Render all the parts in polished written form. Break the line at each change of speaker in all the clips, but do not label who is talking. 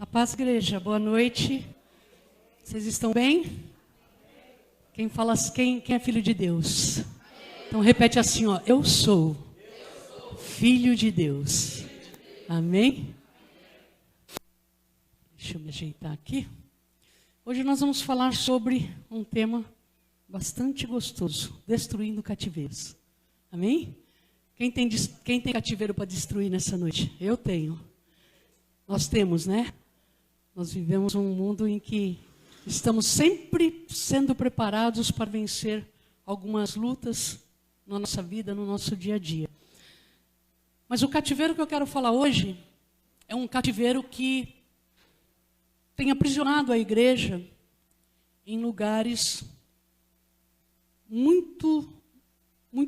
A paz, igreja, boa noite. Vocês estão bem? Quem é filho de Deus? Então repete assim, ó, eu sou filho de Deus. Amém? Deixa eu me ajeitar aqui. Hoje nós vamos falar sobre um tema bastante gostoso, destruindo cativeiros. Amém? Quem tem cativeiro para destruir nessa noite? Eu tenho. Nós temos, né? Nós vivemos um mundo em que estamos sempre sendo preparados para vencer algumas lutas na nossa vida, no nosso dia a dia. Mas o cativeiro que eu quero falar hoje é um cativeiro que tem aprisionado a igreja em lugares muito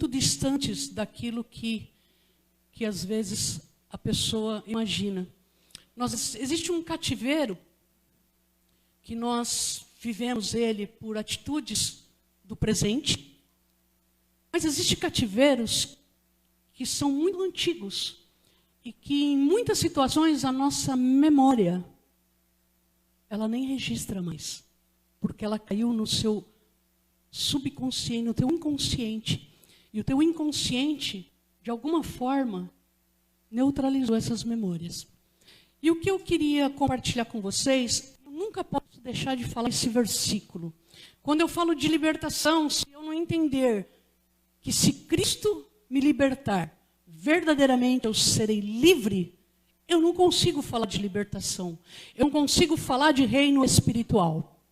distantes daquilo que às vezes a pessoa imagina. Existe um cativeiro que nós vivemos ele por atitudes do presente, mas existem cativeiros que são muito antigos e que em muitas situações a nossa memória ela nem registra mais, porque ela caiu no seu subconsciente, no teu inconsciente, e o teu inconsciente de alguma forma neutralizou essas memórias. E o que eu queria compartilhar com vocês, eu nunca posso deixar de falar esse versículo. Quando eu falo de libertação, se eu não entender que se Cristo me libertar, verdadeiramente eu serei livre, eu não consigo falar de libertação. Eu não consigo falar de reino espiritual.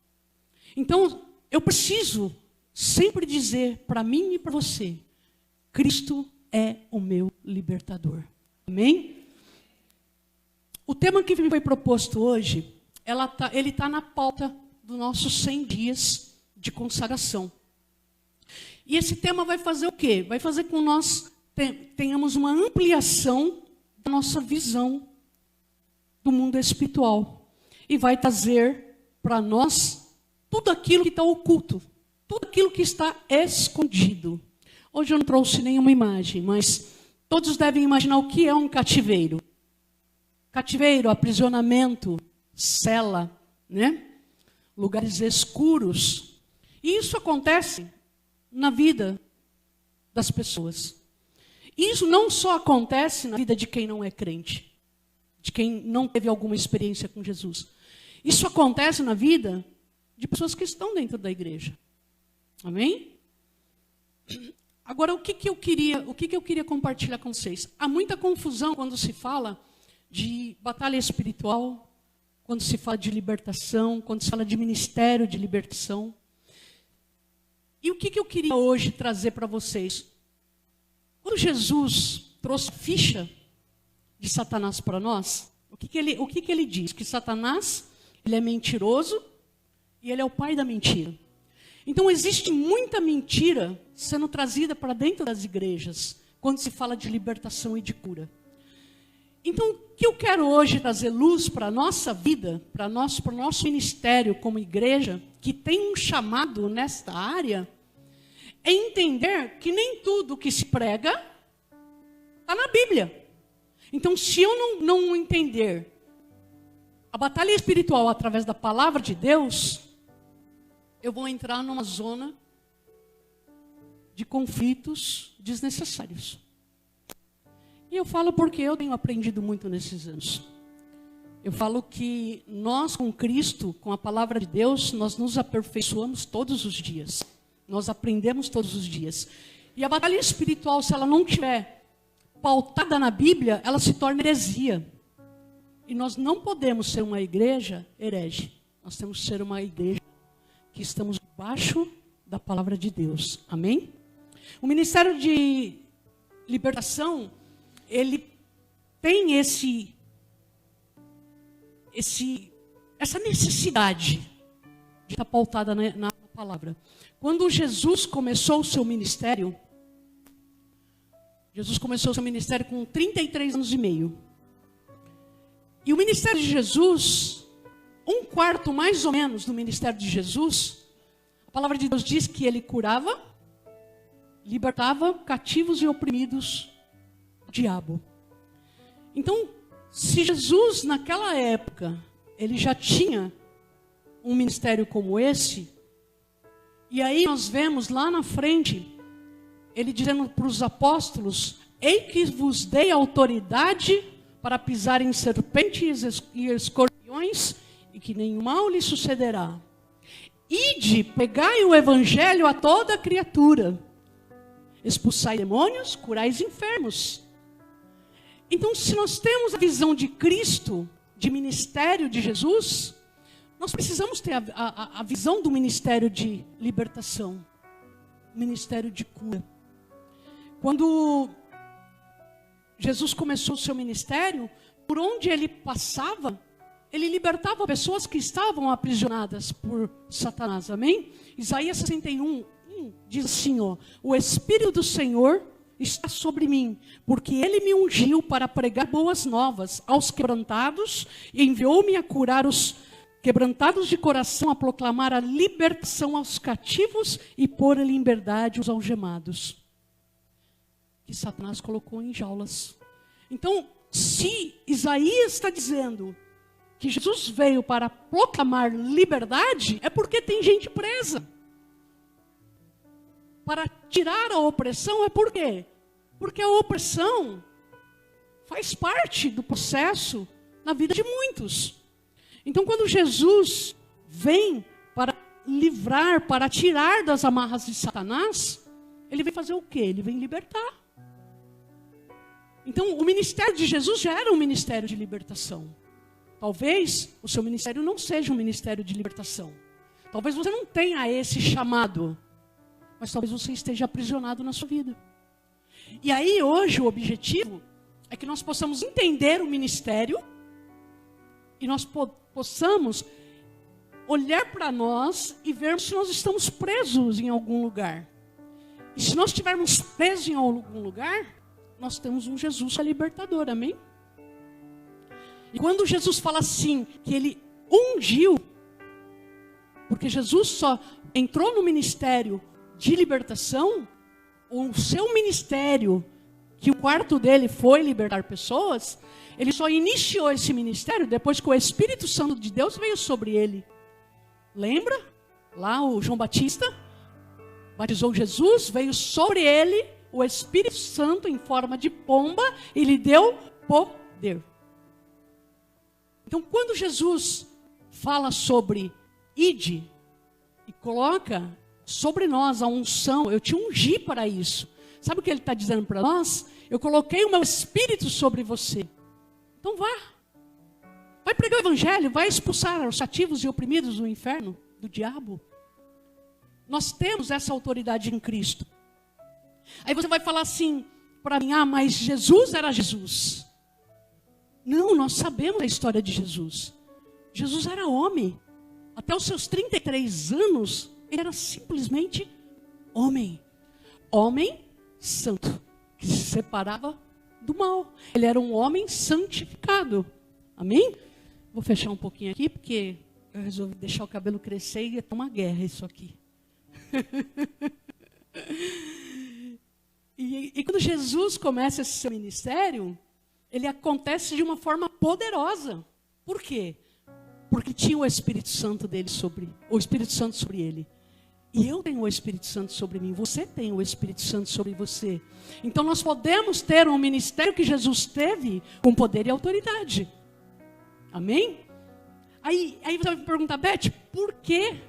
Então, eu preciso sempre dizer para mim e para você, Cristo é o meu libertador. Amém? O tema que me foi proposto hoje, ele está na pauta dos nossos 100 dias de consagração. E esse tema vai fazer o quê? Vai fazer com que nós tenhamos uma ampliação da nossa visão do mundo espiritual. E vai trazer para nós tudo aquilo que está oculto, tudo aquilo que está escondido. Hoje eu não trouxe nenhuma imagem, mas todos devem imaginar o que é um cativeiro. Cativeiro, aprisionamento, cela, né? Lugares escuros. E isso acontece na vida das pessoas. Isso não só acontece na vida de quem não é crente, de quem não teve alguma experiência com Jesus. Isso acontece na vida de pessoas que estão dentro da igreja. Amém? Agora, o que eu queria compartilhar com vocês? Há muita confusão quando se fala de batalha espiritual, quando se fala de libertação, quando se fala de ministério de libertação. E o que eu queria hoje trazer para vocês? Quando Jesus trouxe a ficha de Satanás para nós, o que ele diz? Que Satanás, ele é mentiroso e ele é o pai da mentira. Então existe muita mentira sendo trazida para dentro das igrejas, quando se fala de libertação e de cura. Então, o que eu quero hoje trazer luz para a nossa vida, para o nosso ministério como igreja, que tem um chamado nesta área, é entender que nem tudo que se prega está na Bíblia. Então, se eu não entender a batalha espiritual através da palavra de Deus, eu vou entrar numa zona de conflitos desnecessários. E eu falo porque eu tenho aprendido muito nesses anos. Eu falo que nós com Cristo, com a palavra de Deus, nós nos aperfeiçoamos todos os dias. Nós aprendemos todos os dias. E a batalha espiritual, se ela não estiver pautada na Bíblia, ela se torna heresia. E nós não podemos ser uma igreja herege. Nós temos que ser uma igreja que estamos debaixo da palavra de Deus. Amém? O Ministério de Libertação, ele tem essa necessidade de estar pautada na palavra. Quando Jesus começou o seu ministério, com 33 anos e meio. E o ministério de Jesus, um quarto mais ou menos do ministério de Jesus, a palavra de Deus diz que ele curava, libertava cativos e oprimidos do diabo. Então, se Jesus naquela época, ele já tinha um ministério como esse. E aí nós vemos lá na frente, ele dizendo para os apóstolos: ei que vos dei autoridade para pisar em serpentes e escorpiões, e que nenhum mal lhe sucederá. Ide, pregai o evangelho a toda criatura. Expulsai demônios, curais enfermos. Então, se nós temos a visão de Cristo, de ministério de Jesus, nós precisamos ter a visão do ministério de libertação, ministério de cura. Quando Jesus começou o seu ministério, por onde ele passava, ele libertava pessoas que estavam aprisionadas por Satanás, amém? Isaías 61, diz assim, ó: o Espírito do Senhor está sobre mim, porque ele me ungiu para pregar boas novas aos quebrantados, e enviou-me a curar os quebrantados de coração, a proclamar a libertação aos cativos e pôr em liberdade os algemados, que Satanás colocou em jaulas. Então, se Isaías está dizendo que Jesus veio para proclamar liberdade, é porque tem gente presa. Para tirar a opressão, é por quê? Porque a opressão faz parte do processo na vida de muitos. Então, quando Jesus vem para livrar, para tirar das amarras de Satanás, ele vem fazer o quê? Ele vem libertar. Então, o ministério de Jesus já era um ministério de libertação. Talvez o seu ministério não seja um ministério de libertação. Talvez você não tenha esse chamado, mas talvez você esteja aprisionado na sua vida. E aí, hoje, o objetivo é que nós possamos entender o ministério e nós possamos olhar para nós e vermos se nós estamos presos em algum lugar. E se nós estivermos presos em algum lugar, nós temos um Jesus que é libertador, amém? E quando Jesus fala assim, que ele ungiu, porque Jesus só entrou no ministério de libertação, o seu ministério, que o quarto dele foi libertar pessoas, ele só iniciou esse ministério depois que o Espírito Santo de Deus veio sobre ele. Lembra? Lá o João Batista batizou Jesus, veio sobre ele o Espírito Santo em forma de pomba e lhe deu poder. Então, quando Jesus fala sobre ide e coloca sobre nós a unção, eu te ungi para isso. Sabe o que ele está dizendo para nós? Eu coloquei o meu Espírito sobre você. Então vá. Vai pregar o evangelho, vai expulsar os cativos e oprimidos do inferno, do diabo. Nós temos essa autoridade em Cristo. Aí você vai falar assim para mim: ah, mas Jesus era Jesus. Não, nós sabemos a história de Jesus. Jesus era homem. Até os seus 33 anos, ele era simplesmente homem. Homem santo, que se separava do mal. Ele era um homem santificado. Amém? Vou fechar um pouquinho aqui, porque eu resolvi deixar o cabelo crescer e ia ter uma guerra isso aqui. E quando Jesus começa esse seu ministério, ele acontece de uma forma poderosa. Por quê? Porque tinha o Espírito Santo dele o Espírito Santo sobre ele. E eu tenho o Espírito Santo sobre mim, você tem o Espírito Santo sobre você. Então nós podemos ter um ministério que Jesus teve com poder e autoridade. Amém? Aí você vai me perguntar: Beth, por que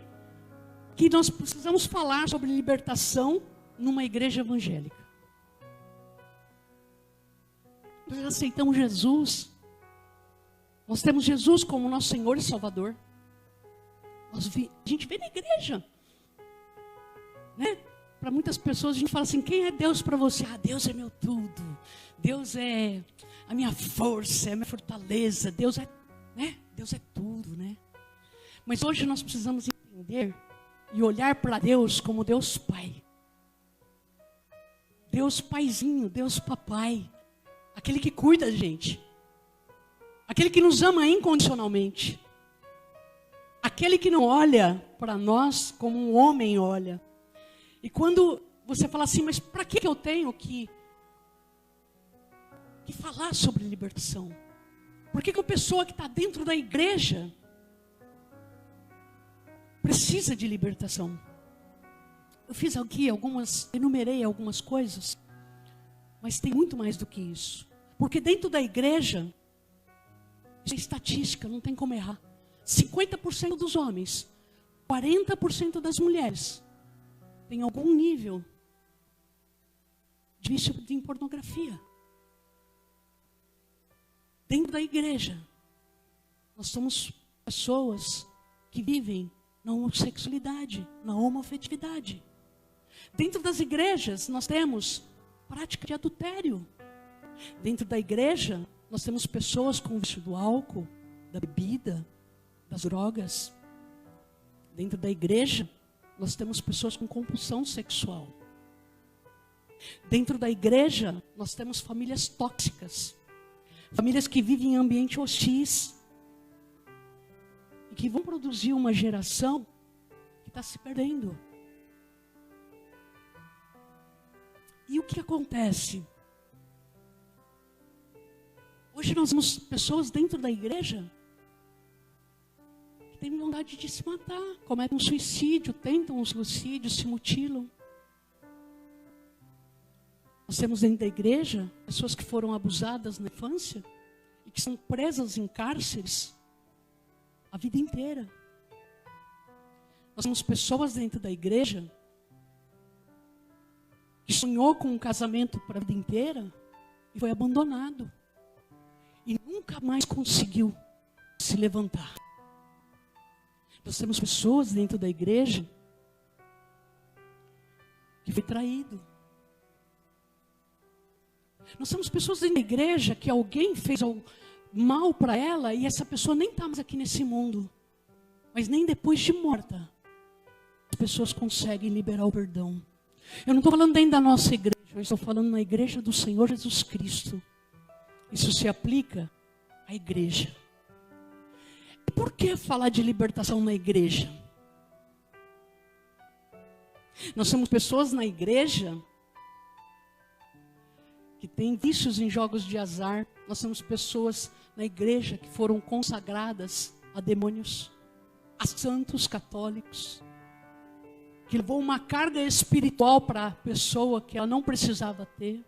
nós precisamos falar sobre libertação numa igreja evangélica? Nós aceitamos Jesus. Nós temos Jesus como nosso Senhor e Salvador. A gente vê na igreja, né? Para muitas pessoas a gente fala assim: quem é Deus para você? Ah, Deus é meu tudo. Deus é a minha força, é a minha fortaleza. Deus é, né? Deus é tudo, né? Mas hoje nós precisamos entender e olhar para Deus como Deus Pai. Deus Paizinho, Deus Papai. Aquele que cuida da gente. Aquele que nos ama incondicionalmente. Aquele que não olha para nós como um homem olha. E quando você fala assim: mas para que eu tenho que falar sobre libertação? Por que a pessoa que está dentro da igreja precisa de libertação. Eu fiz aqui enumerei algumas coisas, mas tem muito mais do que isso. Porque dentro da igreja, isso é estatística, não tem como errar. 50% dos homens, 40% das mulheres tem algum nível de vício em pornografia. Dentro da igreja, nós somos pessoas que vivem na homossexualidade, na homoafetividade. Dentro das igrejas, nós temos prática de adultério. Dentro da igreja, nós temos pessoas com vício do álcool, da bebida, das drogas. Dentro da igreja, nós temos pessoas com compulsão sexual. Dentro da igreja, nós temos famílias tóxicas. Famílias que vivem em ambiente hostis. E que vão produzir uma geração que está se perdendo. E o que acontece? Hoje nós temos pessoas dentro da igreja que têm vontade de se matar, cometem um suicídio, tentam um suicídio, se mutilam. Nós temos dentro da igreja pessoas que foram abusadas na infância e que são presas em cárceres a vida inteira. Nós temos pessoas dentro da igreja que sonhou com um casamento para a vida inteira e foi abandonado. E nunca mais conseguiu se levantar. Nós temos pessoas dentro da igreja que foi traído. Nós temos pessoas dentro da igreja que alguém fez algo mal para ela e essa pessoa nem está mais aqui nesse mundo. Mas nem depois de morta, as pessoas conseguem liberar o perdão. Eu não estou falando dentro da nossa igreja, eu estou falando na igreja do Senhor Jesus Cristo. Isso se aplica à igreja. Por que falar de libertação na igreja? Nós temos pessoas na igreja que têm vícios em jogos de azar. Nós temos pessoas na igreja que foram consagradas a demônios, a santos católicos, que levou uma carga espiritual para a pessoa que ela não precisava ter.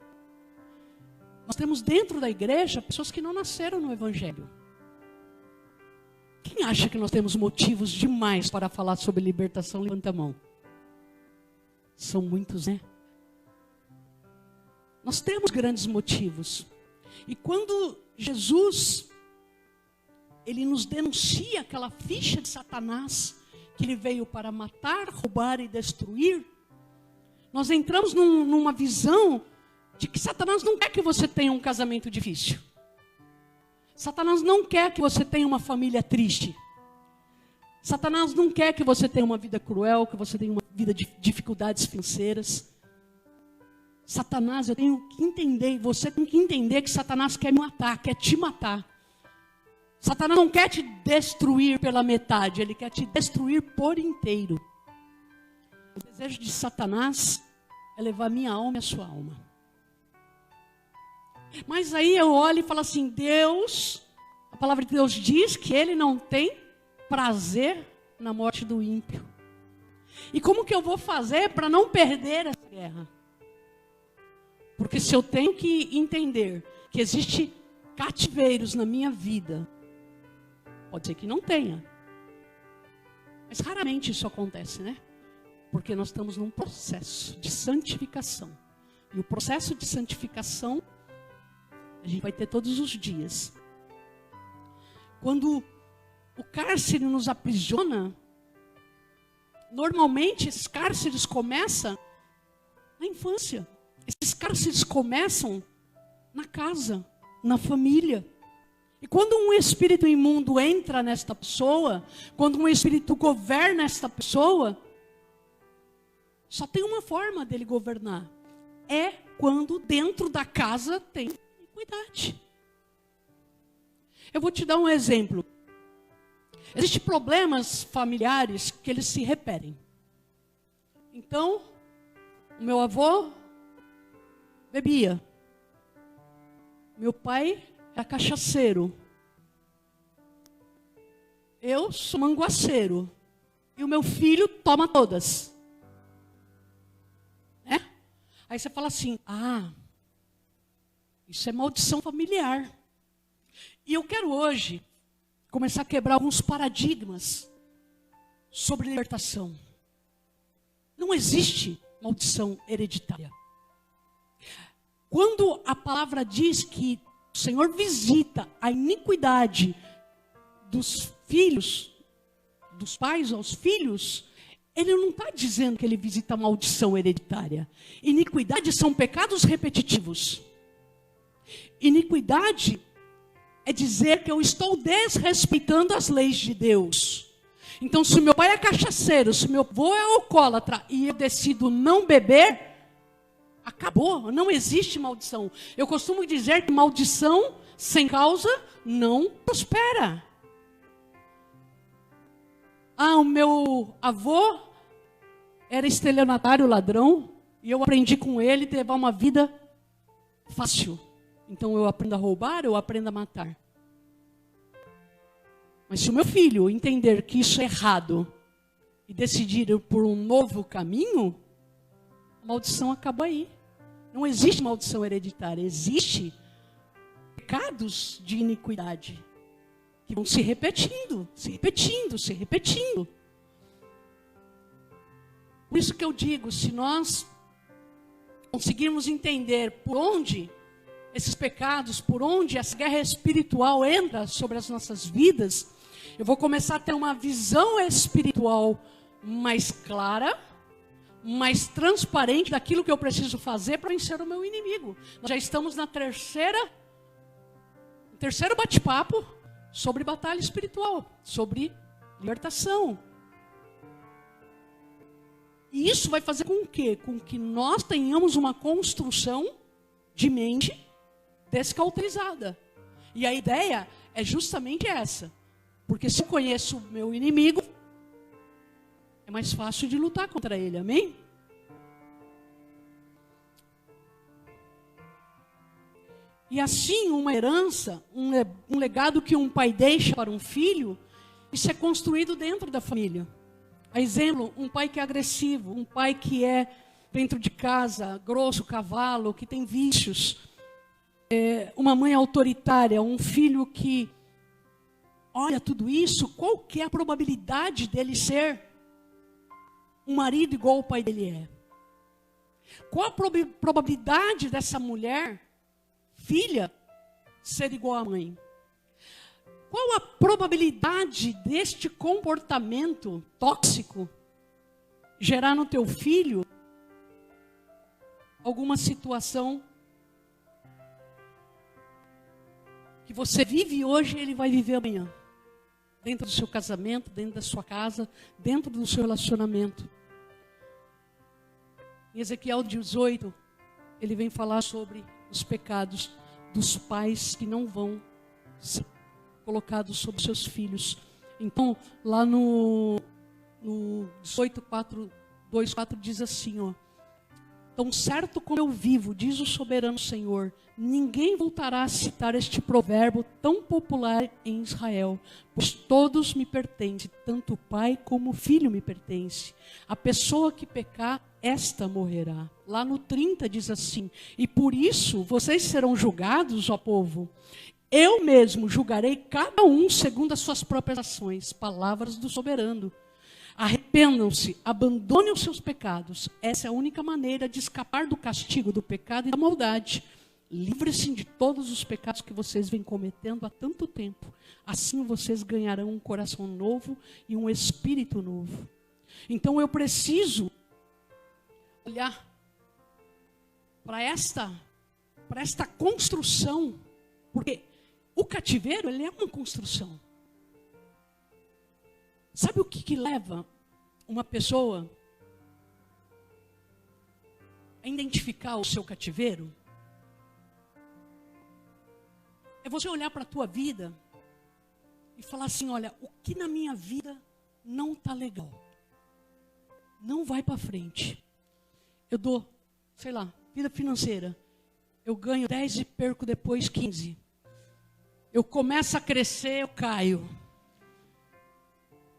Nós temos dentro da igreja pessoas que não nasceram no Evangelho. Quem acha que nós temos motivos demais para falar sobre libertação? Levanta a mão. São muitos, né? Nós temos grandes motivos. E quando Jesus, ele nos denuncia aquela ficha de Satanás, que ele veio para matar, roubar e destruir, nós entramos numa visão de que Satanás não quer que você tenha um casamento difícil. Satanás não quer que você tenha uma família triste. Satanás não quer que você tenha uma vida cruel, que você tenha uma vida de dificuldades financeiras. Satanás, eu tenho que entender, você tem que entender que Satanás quer me matar, quer te matar. Satanás não quer te destruir pela metade, ele quer te destruir por inteiro. O desejo de Satanás é levar minha alma e a sua alma. Mas aí eu olho e falo assim, Deus, a palavra de Deus diz que ele não tem prazer na morte do ímpio. E como que eu vou fazer para não perder essa guerra? Porque se eu tenho que entender que existe cativeiros na minha vida, pode ser que não tenha. Mas raramente isso acontece, né? Porque nós estamos num processo de santificação. E o processo de santificação a gente vai ter todos os dias. Quando o cárcere nos aprisiona, normalmente esses cárceres começam na infância. Esses cárceres começam na casa, na família. E quando um espírito imundo entra nesta pessoa, quando um espírito governa esta pessoa, só tem uma forma dele governar. É quando dentro da casa tem iniquidade. Eu vou te dar um exemplo. Existem problemas familiares que eles se repetem. Então, o meu avô bebia. Meu pai era cachaceiro. Eu sou manguaceiro. e o meu filho toma todas. Né? Aí você fala assim, isso é maldição familiar. E eu quero hoje começar a quebrar alguns paradigmas sobre libertação. Não existe maldição hereditária. Quando a palavra diz que o Senhor visita a iniquidade dos filhos, dos pais aos filhos, Ele não está dizendo que Ele visita a maldição hereditária. Iniquidade são pecados repetitivos. Iniquidade é dizer que eu estou desrespeitando as leis de Deus. Então, se meu pai é cachaceiro, se meu avô é alcoólatra e eu decido não beber, acabou, não existe maldição. Eu costumo dizer que maldição sem causa não prospera. O meu avô era estelionatário, ladrão, e eu aprendi com ele a levar uma vida fácil. Então eu aprendo a roubar, eu aprendo a matar. Mas se o meu filho entender que isso é errado e decidir ir por um novo caminho, a maldição acaba aí. Não existe maldição hereditária, existe pecados de iniquidade que vão se repetindo, se repetindo, se repetindo. Por isso que eu digo, se nós conseguirmos entender por onde esses pecados, por onde essa guerra espiritual entra sobre as nossas vidas, eu vou começar a ter uma visão espiritual mais clara, mais transparente daquilo que eu preciso fazer para vencer o meu inimigo. Nós já estamos no terceiro bate-papo sobre batalha espiritual, sobre libertação. E isso vai fazer com que? Com que nós tenhamos uma construção de mente descauterizada. E a ideia é justamente essa. Porque se eu conheço o meu inimigo, é mais fácil de lutar contra ele, amém? E assim, uma herança, um legado que um pai deixa para um filho, isso é construído dentro da família. A exemplo, um pai que é agressivo, um pai que é dentro de casa, grosso, cavalo, que tem vícios, uma mãe autoritária, um filho que olha tudo isso, qual que é a probabilidade dele ser um marido igual o pai dele é? Qual a probabilidade dessa mulher, filha, ser igual à mãe? Qual a probabilidade deste comportamento tóxico gerar no teu filho alguma situação que você vive hoje e ele vai viver amanhã? Dentro do seu casamento, dentro da sua casa, dentro do seu relacionamento. Em Ezequiel 18, ele vem falar sobre os pecados dos pais que não vão ser colocados sobre seus filhos. Então, lá no 18:4 diz assim, tão certo como eu vivo, diz o soberano Senhor, ninguém voltará a citar este provérbio tão popular em Israel, pois todos me pertencem, tanto o pai como o filho me pertence. A pessoa que pecar, esta morrerá. Lá no 30 diz assim, e por isso vocês serão julgados, ó povo. Eu mesmo julgarei cada um segundo as suas próprias ações. Palavras do soberano. Arrependam-se, abandonem os seus pecados. Essa é a única maneira de escapar do castigo, do pecado e da maldade. Livre-se de todos os pecados que vocês vêm cometendo há tanto tempo. Assim vocês ganharão um coração novo e um espírito novo. Então eu preciso olhar para esta construção, porque o cativeiro, ele é uma construção. Sabe o que leva uma pessoa a identificar o seu cativeiro? É você olhar para a tua vida e falar assim, olha, o que na minha vida não está legal? Não vai para frente. Eu dou, sei lá, vida financeira. Eu ganho 10 e perco depois 15. Eu começo a crescer, eu caio.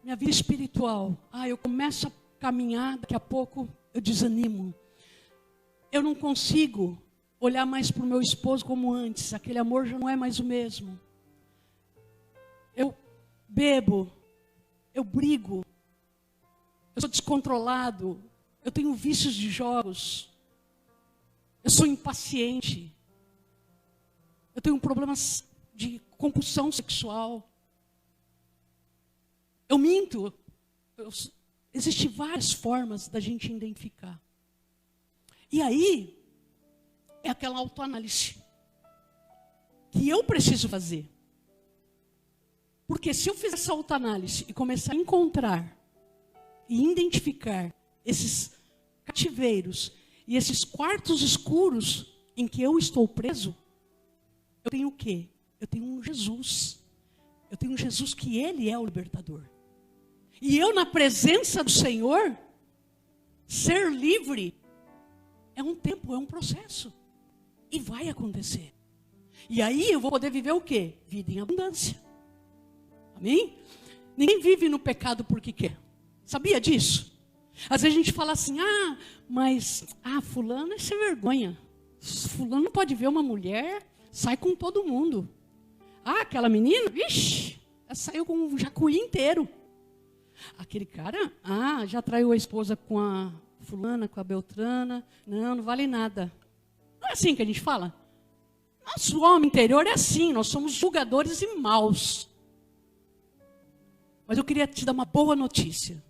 minha vida espiritual. Eu começo a caminhar, daqui a pouco eu desanimo. Eu não consigo olhar mais para o meu esposo como antes. Aquele amor já não é mais o mesmo. Eu bebo, eu brigo, eu sou descontrolado, eu tenho vícios de jogos, eu sou impaciente, eu tenho problemas de compulsão sexual, eu minto. Existem várias formas da gente identificar. E aí, é aquela autoanálise que eu preciso fazer. Porque se eu fizer essa autoanálise e começar a encontrar e identificar esses cativeiros e esses quartos escuros em que eu estou preso, eu tenho o quê? Eu tenho um Jesus. Eu tenho um Jesus que Ele é o libertador. E eu, na presença do Senhor, ser livre é um tempo, é um processo. E vai acontecer. E aí eu vou poder viver o quê? Vida em abundância. Amém? Ninguém vive no pecado porque quer. Sabia disso? Às vezes a gente fala assim, fulano é sem vergonha. Fulano não pode ver uma mulher, sai com todo mundo. Aquela menina, vixe, ela saiu com um jacuí inteiro. Aquele cara, já traiu a esposa com a fulana, com a beltrana. Não vale nada. Não é assim que a gente fala? Nosso homem interior é assim, nós somos julgadores e maus. Mas eu queria te dar uma boa notícia.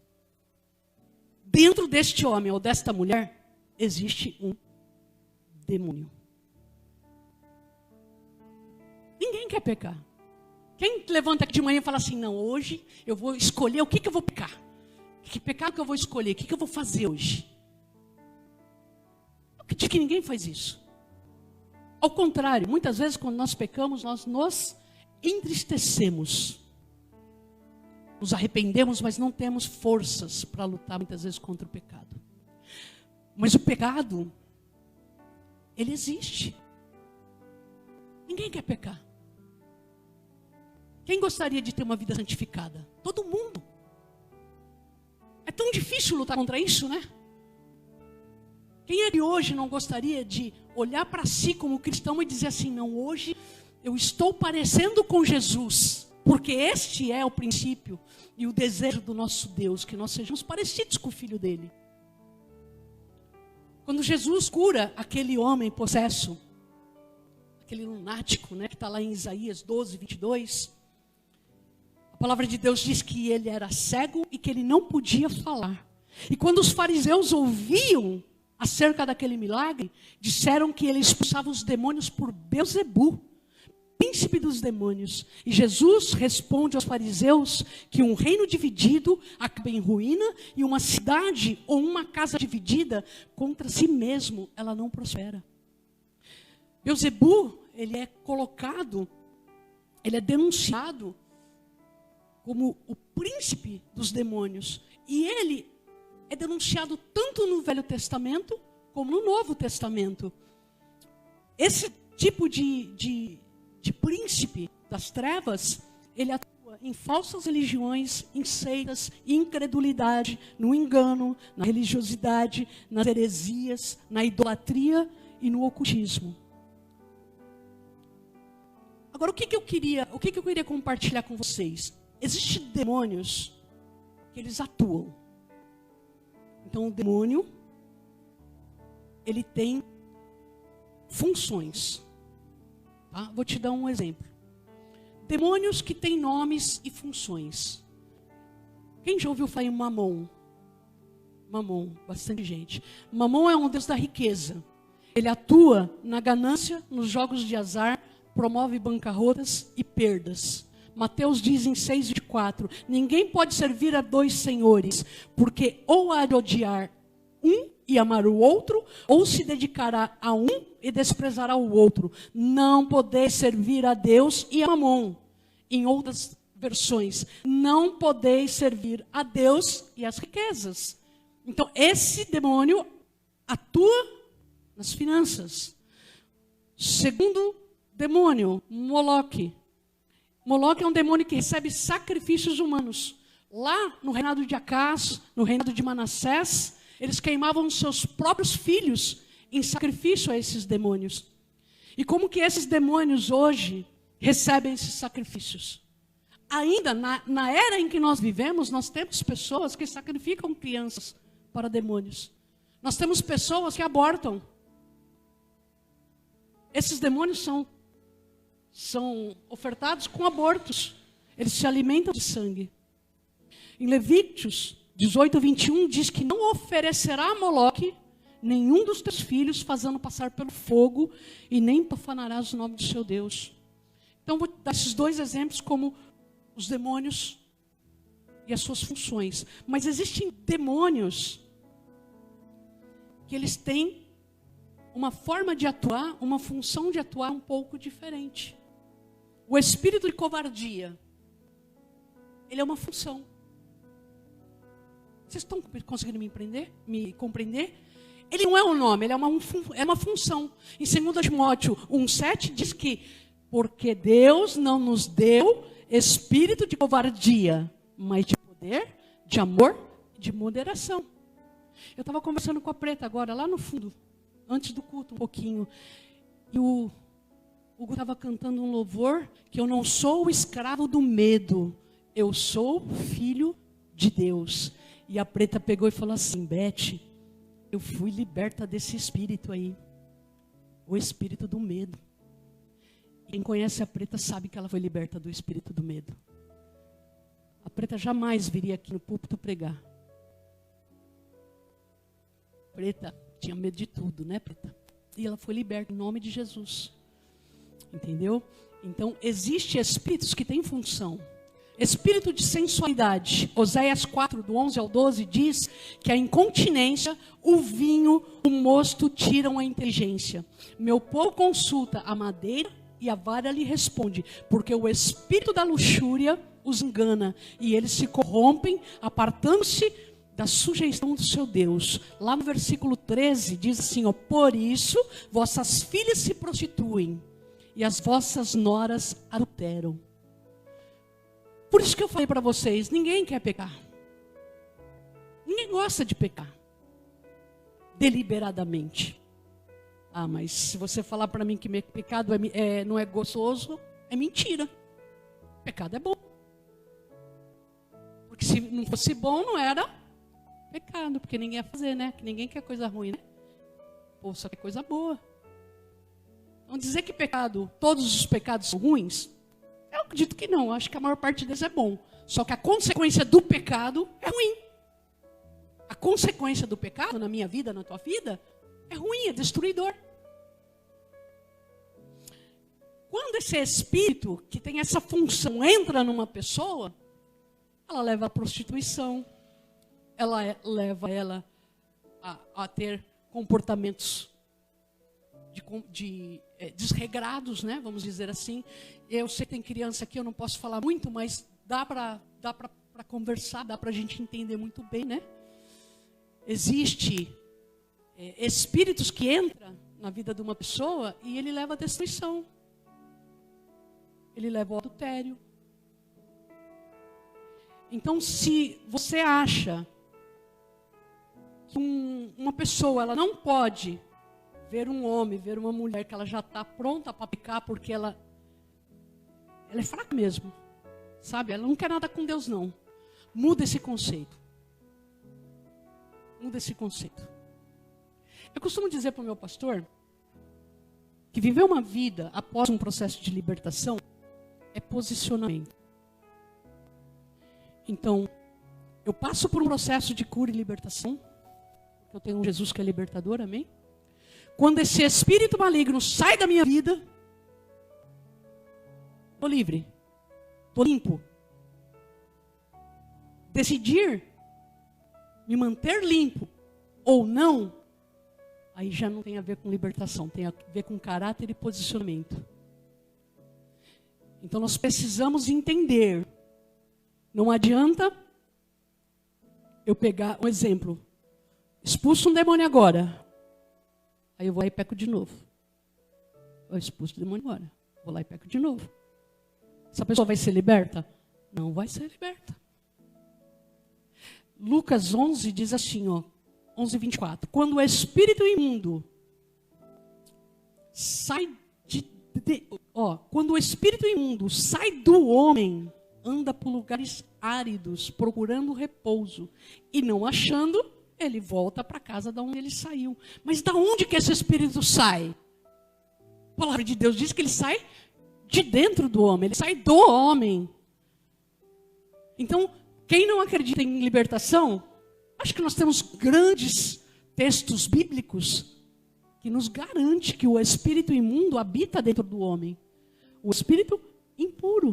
Dentro deste homem ou desta mulher, existe um demônio. Ninguém quer pecar. Quem levanta aqui de manhã e fala assim, não, hoje eu vou escolher o que eu vou pecar. Que pecado que eu vou escolher? O que eu vou fazer hoje? Eu acredito que ninguém faz isso. Ao contrário, muitas vezes quando nós pecamos, nós nos entristecemos. Nos arrependemos, mas não temos forças para lutar muitas vezes contra o pecado. Mas o pecado, ele existe. Ninguém quer pecar. Quem gostaria de ter uma vida santificada? Todo mundo. É tão difícil lutar contra isso, né? Quem é de hoje não gostaria de olhar para si como cristão e dizer assim, não, hoje eu estou parecendo com Jesus, porque este é o princípio e o desejo do nosso Deus, que nós sejamos parecidos com o Filho dele. Quando Jesus cura aquele homem possesso, aquele lunático, né, que está lá em Isaías 12, 22, a palavra de Deus diz que ele era cego e que ele não podia falar. E quando os fariseus ouviam acerca daquele milagre, disseram que ele expulsava os demônios por Beelzebu, príncipe dos demônios. E Jesus responde aos fariseus que um reino dividido acaba em ruína e uma cidade ou uma casa dividida contra si mesmo, ela não prospera. Beelzebu, ele é colocado, ele é denunciado como o príncipe dos demônios. E ele é denunciado tanto no Velho Testamento como no Novo Testamento. Esse tipo de príncipe das trevas, ele atua em falsas religiões, em seitas, incredulidade, no engano, na religiosidade, nas heresias, na idolatria e no ocultismo. Agora, o que eu queria compartilhar com vocês? Existem demônios que eles atuam. Então, o demônio, ele tem funções. Tá? Vou te dar um exemplo. Demônios que têm nomes e funções. Quem já ouviu falar em Mamon? Mamon, bastante gente. Mamon é um deus da riqueza. Ele atua na ganância, nos jogos de azar, promove bancarrotas e perdas. Mateus diz em 6:24, ninguém pode servir a dois senhores, porque ou há de odiar um e amar o outro, ou se dedicará a um e desprezará o outro. Não podeis servir a Deus e a Mamon. Em outras versões, não podeis servir a Deus e as riquezas. Então, esse demônio atua nas finanças. Segundo demônio, Moloque. Moloque é um demônio que recebe sacrifícios humanos. Lá no reinado de Acás, no reinado de Manassés, eles queimavam seus próprios filhos em sacrifício a esses demônios. E como que esses demônios hoje recebem esses sacrifícios? Ainda na era em que nós vivemos, nós temos pessoas que sacrificam crianças para demônios. Nós temos pessoas que abortam. Esses demônios são ofertados com abortos. Eles se alimentam de sangue. Em Levíticos 18, 21, diz que não oferecerá a Moloque nenhum dos teus filhos, fazendo passar pelo fogo, e nem profanarás o nome do seu Deus. Então, vou dar esses dois exemplos como os demônios e as suas funções. Mas existem demônios que eles têm uma forma de atuar, uma função de atuar um pouco diferente. O espírito de covardia, ele é uma função. Vocês estão conseguindo me compreender? Ele não é um nome, ele é uma função. Em 2 Timóteo 1,7 diz que porque Deus não nos deu espírito de covardia, mas de poder, de amor, de moderação. Eu estava conversando com a Preta agora, lá no fundo, antes do culto um pouquinho. E o Hugo estava cantando um louvor que eu não sou o escravo do medo, eu sou filho de Deus. E a Preta pegou e falou assim: Beth, eu fui liberta desse espírito aí, o espírito do medo. Quem conhece a Preta sabe que ela foi liberta do espírito do medo. A Preta jamais viria aqui no púlpito pregar. Preta tinha medo de tudo, né, Preta? E ela foi liberta em nome de Jesus. Entendeu? Então, existem espíritos que têm função. Espírito de sensualidade. Oséias 4, do 11 ao 12, diz que a incontinência, o vinho, o mosto tiram a inteligência. Meu povo consulta a madeira e a vara lhe responde, porque o espírito da luxúria os engana e eles se corrompem, apartando-se da sujeição do seu Deus. Lá no versículo 13 diz assim, ó, por isso vossas filhas se prostituem e as vossas noras adulteram. Por isso que eu falei para vocês, ninguém quer pecar. Ninguém gosta de pecar. Deliberadamente. Ah, mas se você falar para mim que pecado não é gostoso, é mentira. Pecado é bom. Porque se não fosse bom, não era pecado. Porque ninguém ia fazer, né? Que ninguém quer coisa ruim, né? Pô, só quer coisa boa. Vamos dizer que pecado, todos os pecados são ruins? Eu acredito que não, eu acho que a maior parte deles é bom. Só que a consequência do pecado é ruim. A consequência do pecado na minha vida, na tua vida, é ruim, é destruidor. Quando esse espírito, que tem essa função, entra numa pessoa, ela leva à prostituição, ela leva ela a ter comportamentos desregrados, né? Vamos dizer assim. Eu sei que tem criança aqui, eu não posso falar muito, mas dá para conversar, dá para a gente entender muito bem, né? Existe espíritos que entram na vida de uma pessoa e ele leva à destruição. Ele leva ao adultério. Então, se você acha que uma pessoa ela não pode ver um homem, ver uma mulher que ela já está pronta para pecar porque ela é fraca mesmo, sabe? Ela não quer nada com Deus, não. Muda esse conceito. Muda esse conceito. Eu costumo dizer para o meu pastor que viver uma vida após um processo de libertação é posicionamento. Então, eu passo por um processo de cura e libertação. Eu tenho um Jesus que é libertador, amém? Quando esse espírito maligno sai da minha vida, estou livre, estou limpo. Decidir me manter limpo ou não, aí já não tem a ver com libertação, tem a ver com caráter e posicionamento. Então nós precisamos entender. Não adianta eu pegar um exemplo, expulso um demônio agora. Aí eu vou lá e peco de novo. Eu expulso o demônio agora. Vou lá e peco de novo. Essa pessoa vai ser liberta? Não vai ser liberta. Lucas 11 diz assim, 11:24. Quando o espírito imundo sai quando o espírito imundo sai do homem, anda por lugares áridos, procurando repouso, e não achando, ele volta para a casa de onde ele saiu. Mas da onde que esse espírito sai? A palavra de Deus diz que ele sai de dentro do homem, ele sai do homem. Então, quem não acredita em libertação, acho que nós temos grandes textos bíblicos que nos garante que o espírito imundo habita dentro do homem. O espírito impuro,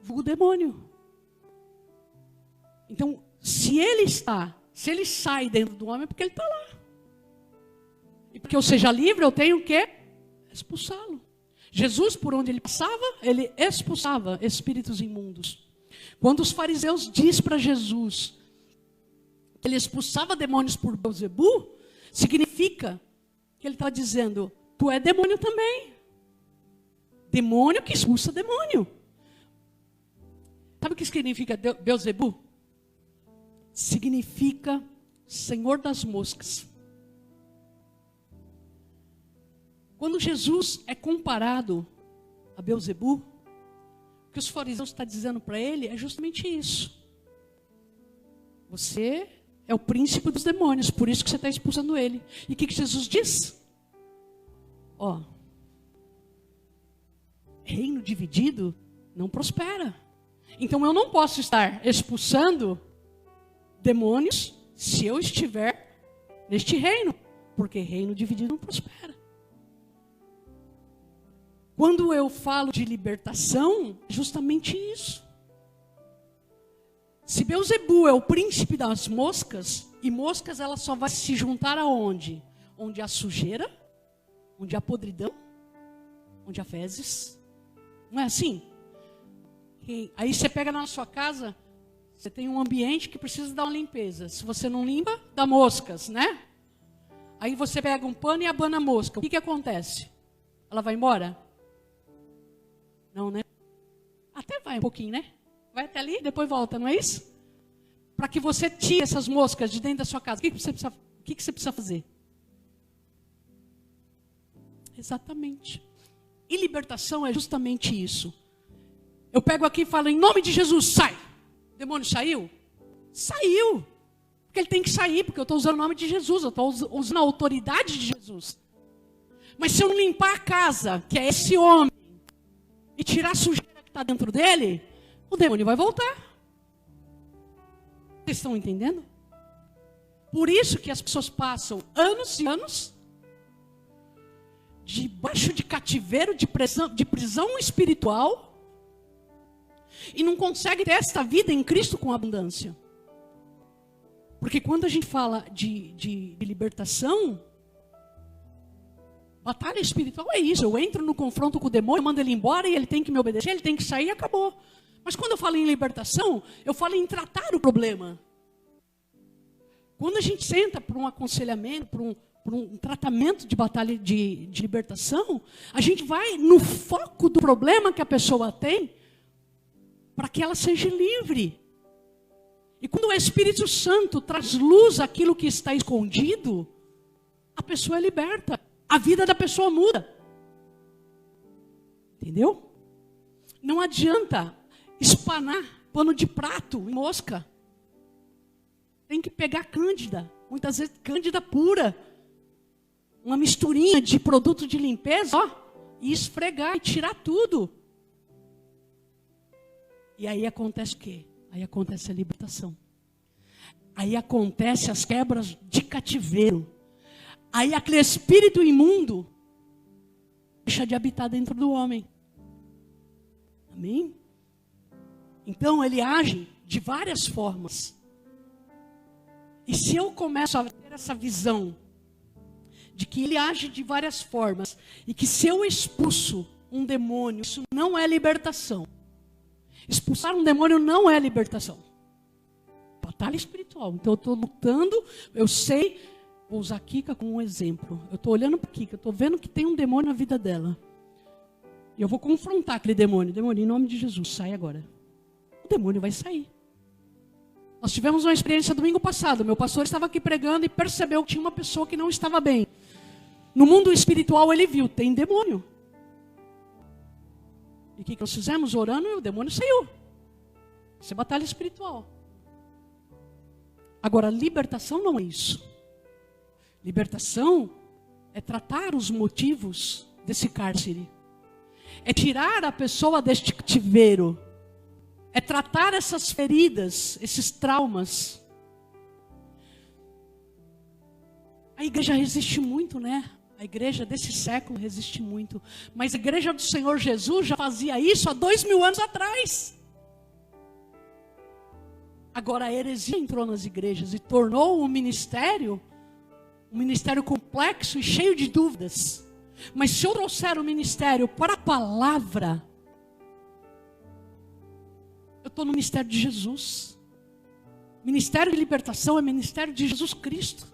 o demônio. Então, se ele sai dentro do homem, é porque ele está lá. E porque eu seja livre, eu tenho que expulsá-lo. Jesus, por onde ele passava, ele expulsava espíritos imundos. Quando os fariseus dizem para Jesus que ele expulsava demônios por Beelzebu, significa que ele está dizendo, tu é demônio também. Demônio que expulsa demônio. Sabe o que significa Beelzebu? Significa Senhor das moscas. Quando Jesus é comparado a Beelzebu, o que os fariseus estão dizendo para ele é justamente isso. Você é o príncipe dos demônios, por isso que você está expulsando ele. E o que Jesus diz? Reino dividido não prospera. Então eu não posso estar expulsando demônios se eu estiver neste reino, porque reino dividido não prospera. Quando eu falo de libertação, é justamente isso. Se Beelzebu é o príncipe das moscas, e moscas ela só vai se juntar aonde? Onde há sujeira, onde há podridão, onde há fezes. Não é assim? Aí você pega na sua casa, você tem um ambiente que precisa dar uma limpeza. Se você não limpa, dá moscas, né? Aí você pega um pano e abana a mosca. O que acontece? Ela vai embora? Não, né? Até vai um pouquinho, né? Vai até ali, depois volta, não é isso? Para que você tire essas moscas de dentro da sua casa, o que você precisa fazer? Exatamente. E libertação é justamente isso. Eu pego aqui e falo, em nome de Jesus, sai. O demônio saiu? Saiu. Porque ele tem que sair, porque eu estou usando o nome de Jesus, eu estou usando a autoridade de Jesus. Mas se eu não limpar a casa, que é esse homem, e tirar a sujeira que está dentro dele, o demônio vai voltar. Vocês estão entendendo? Por isso que as pessoas passam anos e anos debaixo de cativeiro, de prisão espiritual, e não conseguem ter esta vida em Cristo com abundância. Porque quando a gente fala de libertação, batalha espiritual é isso. Eu entro no confronto com o demônio, eu mando ele embora e ele tem que me obedecer, ele tem que sair e acabou. Mas quando eu falo em libertação, eu falo em tratar o problema. Quando a gente senta para um aconselhamento, para um tratamento de batalha de libertação, a gente vai no foco do problema que a pessoa tem, para que ela seja livre. E quando o Espírito Santo traz luz àquilo que está escondido, a pessoa é liberta. A vida da pessoa muda. Entendeu? Não adianta espanar pano de prato em mosca. Tem que pegar cândida. Muitas vezes cândida pura. Uma misturinha de produto de limpeza, e esfregar e tirar tudo. E aí acontece o quê? Aí acontece a libertação. Aí acontece as quebras de cativeiro. Aí aquele espírito imundo deixa de habitar dentro do homem. Amém? Então ele age de várias formas. E se eu começo a ter essa visão de que ele age de várias formas, e que se eu expulso um demônio, isso não é libertação. Expulsar um demônio não é libertação. Batalha espiritual. Então eu estou lutando, eu sei, vou usar a Kika como um exemplo. Eu estou olhando para a Kika, eu estou vendo que tem um demônio na vida dela. E eu vou confrontar aquele demônio. Demônio, em nome de Jesus, sai agora. O demônio vai sair. Nós tivemos uma experiência domingo passado. Meu pastor estava aqui pregando e percebeu que tinha uma pessoa que não estava bem. No mundo espiritual ele viu, tem demônio. E o que nós fizemos? Orando e o demônio saiu. Isso é batalha espiritual. Agora, libertação não é isso. Libertação é tratar os motivos desse cárcere. É tirar a pessoa deste cativeiro. É tratar essas feridas, esses traumas. A igreja resiste muito, né? A igreja desse século resiste muito. Mas a igreja do Senhor Jesus já fazia isso há 2000 anos atrás. Agora a heresia entrou nas igrejas e tornou um ministério complexo e cheio de dúvidas. Mas se eu trouxer o ministério para a palavra, eu estou no ministério de Jesus. Ministério de libertação é ministério de Jesus Cristo.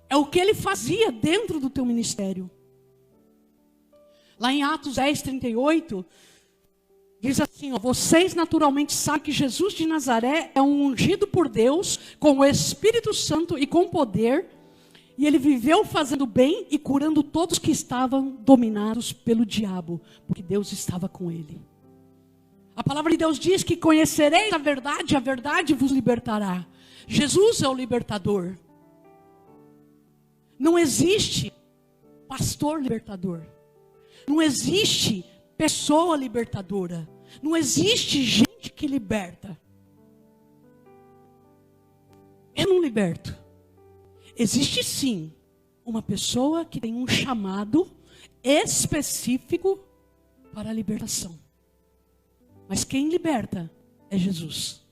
É o que ele fazia dentro do teu ministério. Lá em Atos 10, 38, diz assim, ó, vocês naturalmente sabem que Jesus de Nazaré é um ungido por Deus, com o Espírito Santo e com poder, e ele viveu fazendo bem e curando todos que estavam dominados pelo diabo, porque Deus estava com ele. A palavra de Deus diz que conhecereis a verdade vos libertará. Jesus é o libertador. Não existe pastor libertador. Não existe pessoa libertadora. Não existe gente que liberta. Eu não liberto. Existe sim uma pessoa que tem um chamado específico para a libertação. Mas quem liberta é Jesus.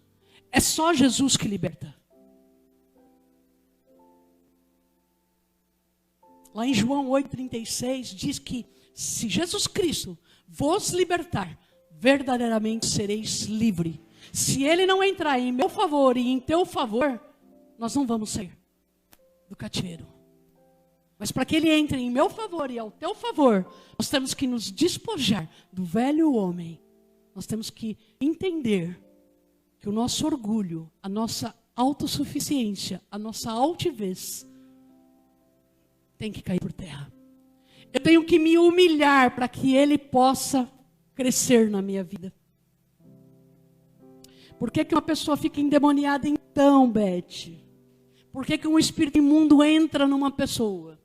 É só Jesus que liberta. Lá em João 8,36 diz que se Jesus Cristo vos libertar, verdadeiramente sereis livres. Se Ele não entrar em meu favor e em teu favor, nós não vamos sair do cativeiro. Mas para que Ele entre em meu favor e ao teu favor, nós temos que nos despojar do velho homem. Nós temos que entender que o nosso orgulho, a nossa autossuficiência, a nossa altivez tem que cair por terra. Eu tenho que me humilhar para que Ele possa crescer na minha vida. Por que uma pessoa fica endemoniada então, Beth? Por que um espírito imundo entra numa pessoa?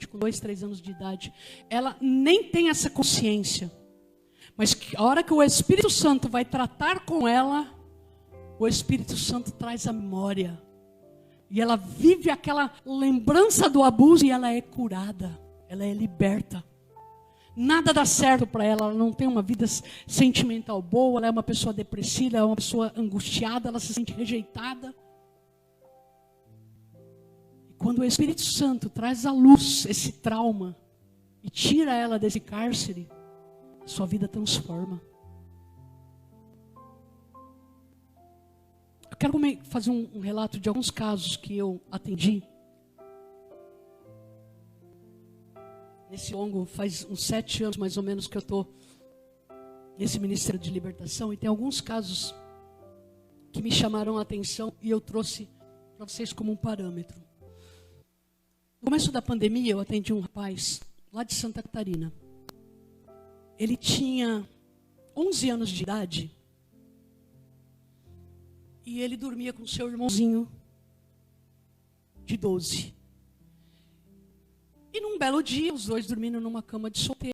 Com 2, 3 anos de idade, ela nem tem essa consciência. Mas a hora que o Espírito Santo vai tratar com ela, o Espírito Santo traz a memória. E ela vive aquela lembrança do abuso e ela é curada. Ela é liberta. Nada dá certo para ela, ela não tem uma vida sentimental boa, ela é uma pessoa depressiva, ela é uma pessoa angustiada, ela se sente rejeitada. Quando o Espírito Santo traz à luz esse trauma e tira ela desse cárcere, sua vida transforma. Eu quero fazer um relato de alguns casos que eu atendi. Nesse longo, faz uns 7 anos mais ou menos que eu estou nesse ministério de libertação, e tem alguns casos que me chamaram a atenção e eu trouxe para vocês como um parâmetro. No começo da pandemia, eu atendi um rapaz lá de Santa Catarina. Ele tinha 11 anos de idade e ele dormia com seu irmãozinho de 12. E num belo dia, os dois dormindo numa cama de solteiro.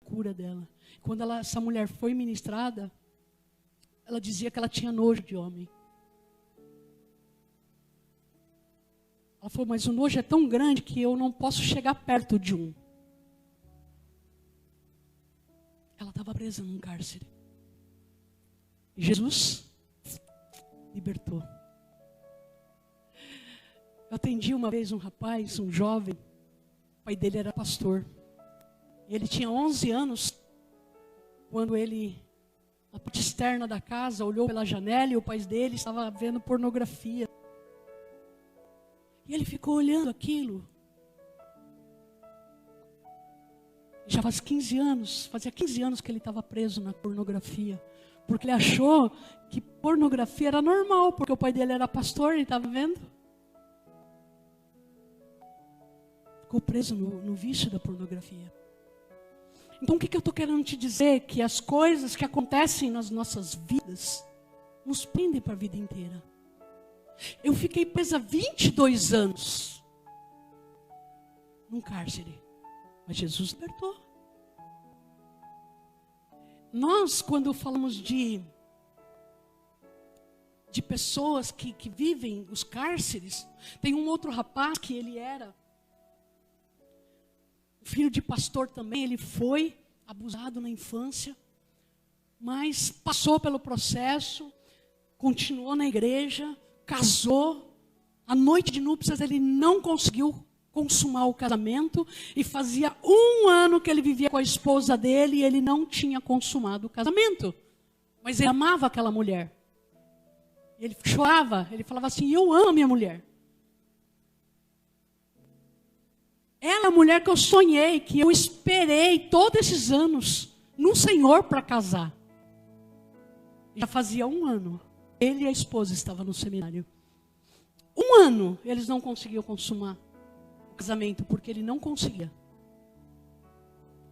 Cura dela. Quando essa mulher foi ministrada, ela dizia que ela tinha nojo de homem. Ela falou, mas o nojo é tão grande que eu não posso chegar perto de um. Ela estava presa num cárcere. E Jesus libertou. Eu atendi uma vez um rapaz, um jovem, o pai dele era pastor. Ele tinha 11 anos, quando ele, na parte externa da casa, olhou pela janela e o pai dele estava vendo pornografia. E ele ficou olhando aquilo. Já faz 15 anos, fazia 15 anos que ele estava preso na pornografia. Porque ele achou que pornografia era normal, porque o pai dele era pastor, ele estava vendo. Ficou preso no vício da pornografia. Então o que eu estou querendo te dizer? Que as coisas que acontecem nas nossas vidas nos prendem para a vida inteira. Eu fiquei presa 22 anos num cárcere, mas Jesus libertou. Nós, quando falamos de pessoas que vivem os cárceres, tem um outro rapaz que ele era filho de pastor também, ele foi abusado na infância. mas passou pelo processo, continuou na igreja, casou. A noite de núpcias ele não conseguiu consumar o casamento e fazia 1 ano que ele vivia com a esposa dele e ele não tinha consumado o casamento. Mas ele amava aquela mulher. Ele chorava, ele falava assim, eu amo a minha mulher. Ela é a mulher que eu sonhei, que eu esperei todos esses anos no Senhor para casar. Já fazia 1 ano. Ele e a esposa estavam no seminário. 1 ano eles não conseguiam consumar o casamento, porque ele não conseguia.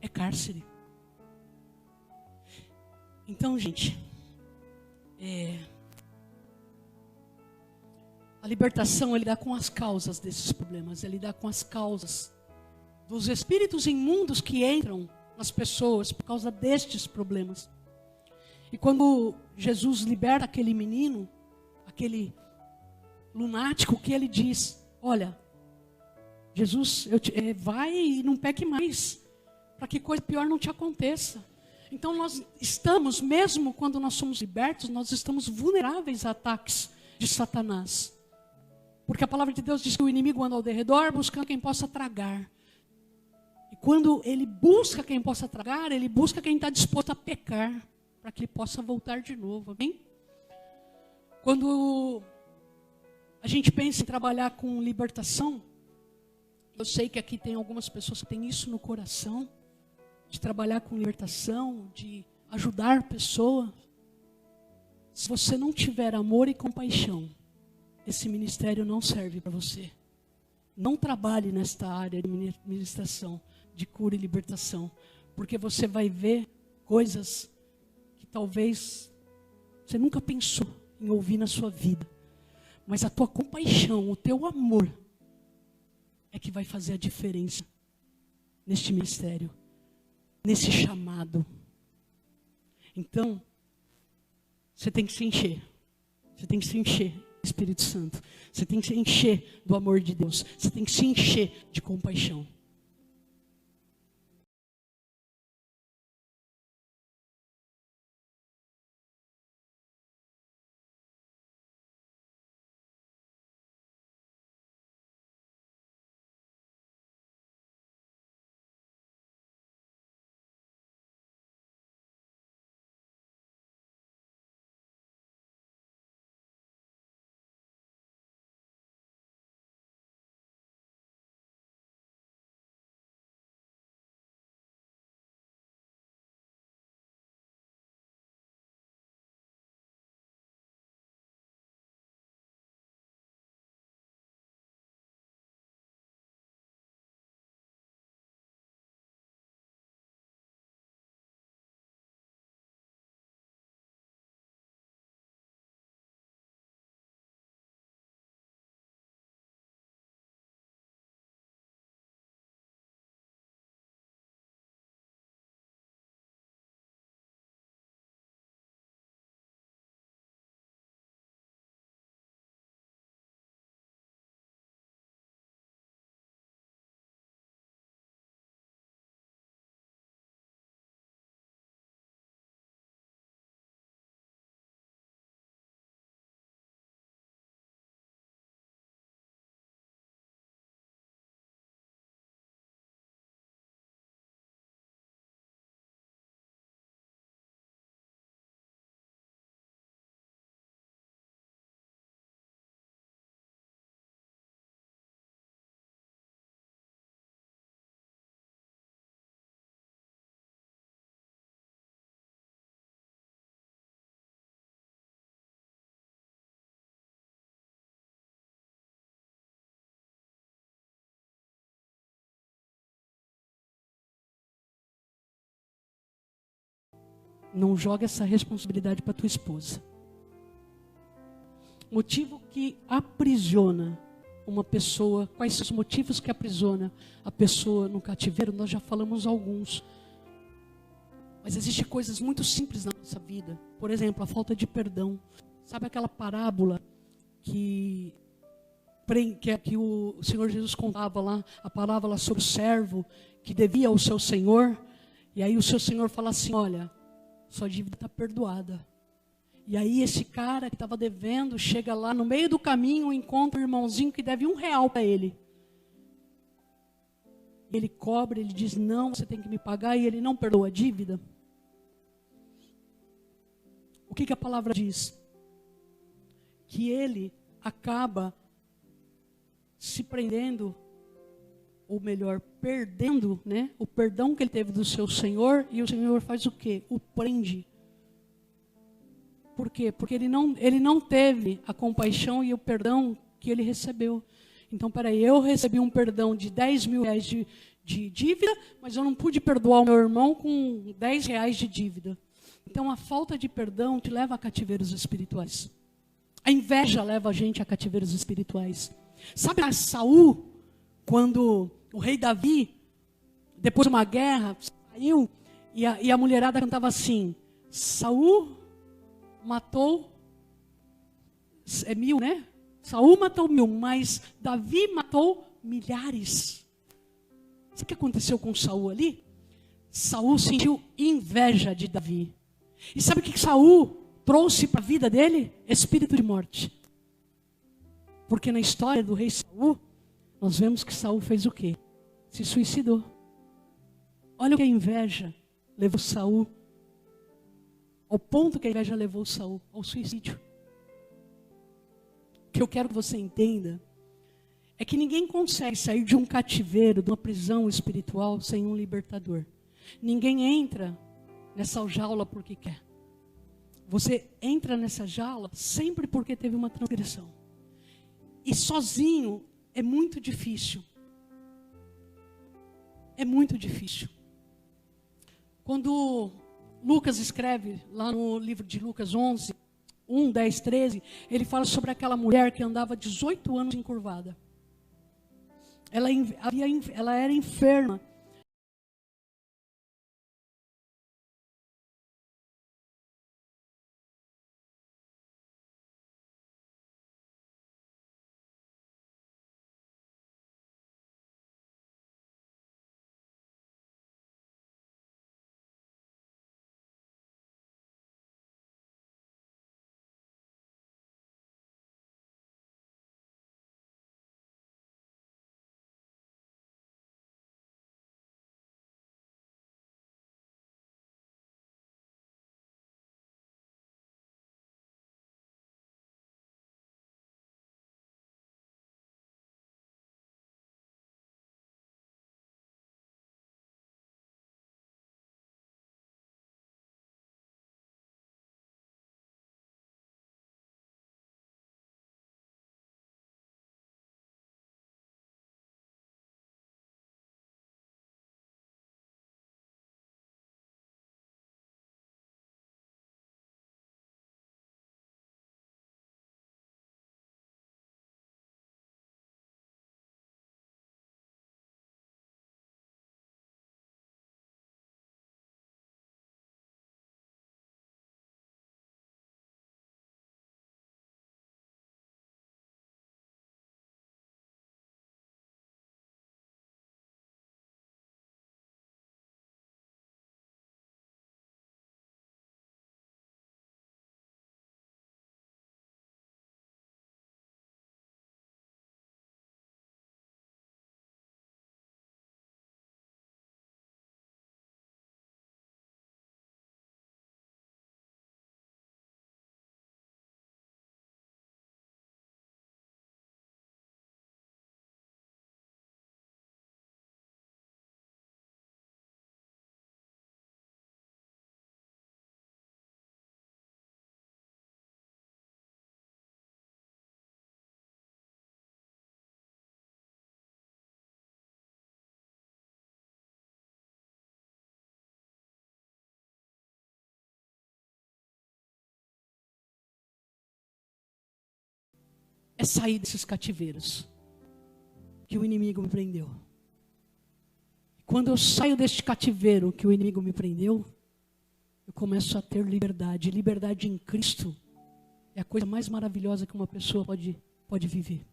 É cárcere. Então, gente, a libertação, ele dá com as causas desses problemas, ele dá com as causas dos espíritos imundos que entram nas pessoas por causa destes problemas. E quando Jesus liberta aquele menino, aquele lunático, que ele diz, olha, Jesus, vai e não peque mais, para que coisa pior não te aconteça. Então nós estamos, mesmo quando nós somos libertos, nós estamos vulneráveis a ataques de Satanás. Porque a palavra de Deus diz que o inimigo anda ao derredor buscando quem possa tragar. E quando ele busca quem possa tragar, ele busca quem está disposto a pecar, para que ele possa voltar de novo, amém? Quando a gente pensa em trabalhar com libertação, eu sei que aqui tem algumas pessoas que têm isso no coração, de trabalhar com libertação, de ajudar pessoas. Se você não tiver amor e compaixão, esse ministério não serve para você. Não trabalhe nesta área de ministração, de cura e libertação, porque você vai ver coisas que talvez você nunca pensou em ouvir na sua vida. Mas a tua compaixão, o teu amor, é que vai fazer a diferença neste ministério, nesse chamado. Então, você tem que se encher. Você tem que se encher do Espírito Santo. Você tem que se encher do amor de Deus. Você tem que se encher de compaixão. Não joga essa responsabilidade para tua esposa. Motivo que aprisiona uma pessoa. Quais são os motivos que aprisiona a pessoa no cativeiro? Nós já falamos alguns. Mas existem coisas muito simples na nossa vida. Por exemplo, a falta de perdão. Sabe aquela parábola que o Senhor Jesus contava lá? A parábola sobre o servo que devia ao seu senhor. E aí o seu senhor fala assim, olha, sua dívida está perdoada. E aí esse cara que estava devendo, chega lá no meio do caminho, encontra um irmãozinho que deve R$1 para ele. Ele cobra, ele diz, não, você tem que me pagar, e ele não perdoa a dívida. O que a palavra diz? Que ele acaba se prendendo, ou melhor, perdendo, né, o perdão que ele teve do seu Senhor, e o Senhor faz o quê? O prende. Por quê? Porque ele não teve a compaixão e o perdão que ele recebeu. Então, peraí, eu recebi um perdão de R$10.000 de dívida, mas eu não pude perdoar o meu irmão com R$10 de dívida. Então, a falta de perdão te leva a cativeiros espirituais. A inveja leva a gente a cativeiros espirituais. Sabe a Saul, quando o rei Davi, depois de uma guerra, saiu e a mulherada cantava assim, Saul matou 1.000, né? Saul matou 1.000, mas Davi matou milhares. Sabe o que aconteceu com Saul ali? Saul sentiu inveja de Davi. E sabe o que Saul trouxe para a vida dele? Espírito de morte. Porque na história do rei Saul, nós vemos que Saul fez o quê? Se suicidou. Olha o que a inveja levou Saul. Ao ponto que a inveja levou Saul ao suicídio. O que eu quero que você entenda é que ninguém consegue sair de um cativeiro, de uma prisão espiritual, sem um libertador. Ninguém entra nessa jaula porque quer. Você entra nessa jaula sempre porque teve uma transgressão. E sozinho é muito difícil. É muito difícil. Quando Lucas escreve, lá no livro de Lucas 11, 1, 10, 13, ele fala sobre aquela mulher que andava 18 anos encurvada. Ela era enferma. É sair desses cativeiros que o inimigo me prendeu. Quando eu saio deste cativeiro que o inimigo me prendeu, eu começo a ter liberdade. Liberdade em Cristo é a coisa mais maravilhosa que uma pessoa pode viver.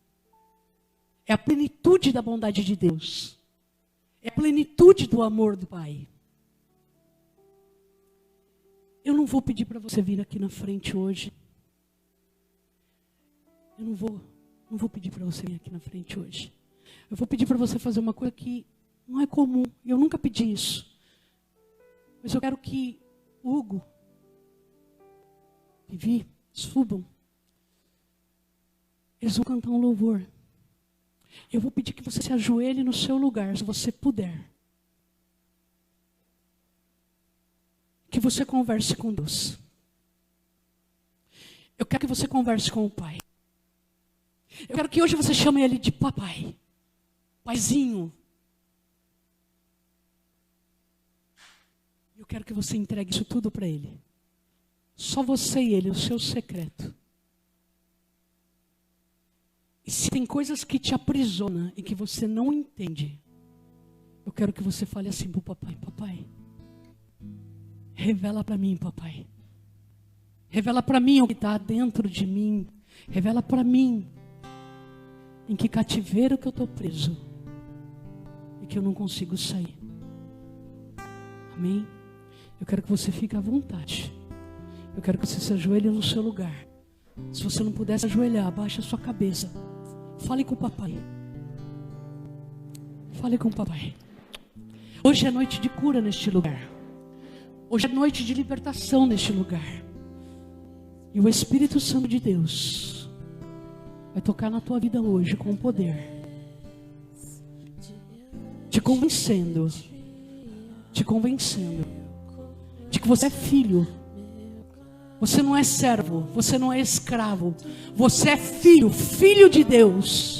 É a plenitude da bondade de Deus. É a plenitude do amor do Pai. Eu não vou pedir para você vir aqui na frente hoje. Eu não vou pedir para você vir aqui na frente hoje. Eu vou pedir para você fazer uma coisa que não é comum. Eu nunca pedi isso. Mas eu quero que Hugo, Vivi, subam. Eles vão cantar um louvor. Eu vou pedir que você se ajoelhe no seu lugar, se você puder. Que você converse com Deus. Eu quero que você converse com o Pai. Eu quero que hoje você chame Ele de papai. Paizinho. Eu quero que você entregue isso tudo para Ele. Só você e Ele, o seu secreto. E se tem coisas que te aprisionam e que você não entende, eu quero que você fale assim para o papai: papai, revela para mim, papai. Revela para mim o que está dentro de mim. Revela para mim em que cativeiro que eu estou preso e que eu não consigo sair. Amém? Eu quero que você fique à vontade. Eu quero que você se ajoelhe no seu lugar. Se você não puder se ajoelhar, abaixe a sua cabeça. Fale com o papai. Fale com o papai. Hoje é noite de cura neste lugar. Hoje é noite de libertação neste lugar. E o Espírito Santo de Deus vai tocar na tua vida hoje com poder. Te convencendo de que você é filho. Você não é servo, você não é escravo. Você é filho, filho de Deus.